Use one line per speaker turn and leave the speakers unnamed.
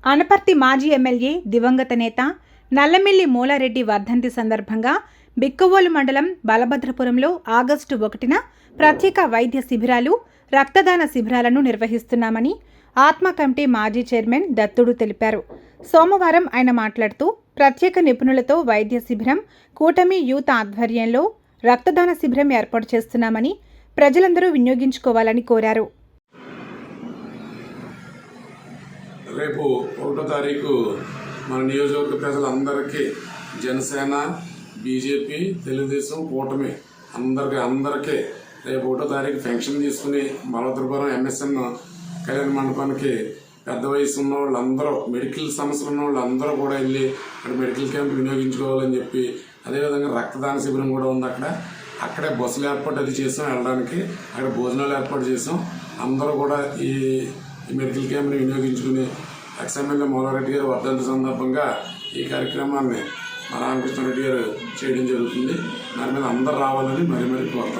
అనపర్తి మాజీ ఎమ్మెల్యే దివంగత నేత నల్లమిల్లి మూలారెడ్డి వర్ధంతి సందర్భంగా బిక్కవోలు మండలం బలభద్రపురంలో ఆగస్టు 1న ప్రత్యేక వైద్య శిబిరాలు, రక్తదాన శిబిరాలను నిర్వహిస్తున్నామని ఆత్మ కమిటీ మాజీ చైర్మన్ దత్తుడు తెలిపారు. సోమవారం ఆయన మాట్లాడుతూ ప్రత్యేక నిపుణులతో వైద్య శిబిరం, కూటమి యూత్ ఆధ్వర్యంలో రక్తదాన శిబిరం ఏర్పాటు చేస్తున్నామని ప్రజలందరూ వినియోగించుకోవాలని కోరారు.
రేపు 1వ తారీఖు మన నియోజకవర్గ ప్రజలందరికీ జనసేన, బీజేపీ, తెలుగుదేశం కూటమి అందరికీ రేపు 1వ తారీఖు ఫంక్షన్ తీసుకుని బలభద్రపురం ఎంఎస్ఎన్ కళ్యాణ మండపానికి పెద్ద వయసు ఉన్న వాళ్ళందరూ, మెడికల్ సమస్యలు ఉన్న వాళ్ళందరూ కూడా వెళ్ళి అక్కడ మెడికల్ క్యాంప్ వినియోగించుకోవాలని చెప్పి, అదేవిధంగా రక్తదాన శిబిరం కూడా ఉంది. అక్కడే బస్సులు ఏర్పాటు అది చేసాం, వెళ్ళడానికి అక్కడ భోజనాలు ఏర్పాటు చేసాం. అందరూ కూడా ఈ మెడికల్ క్యాంప్ని వినియోగించుకుని ఎక్స్ఎమ్మెల్యే మూలారెడ్డి గారి వర్ధంతి సందర్భంగా ఈ కార్యక్రమాన్ని మా రామకృష్ణారెడ్డి గారు చేయడం జరుగుతుంది. దాని మీద అందరూ రావాలని మరీ కోరుతాం.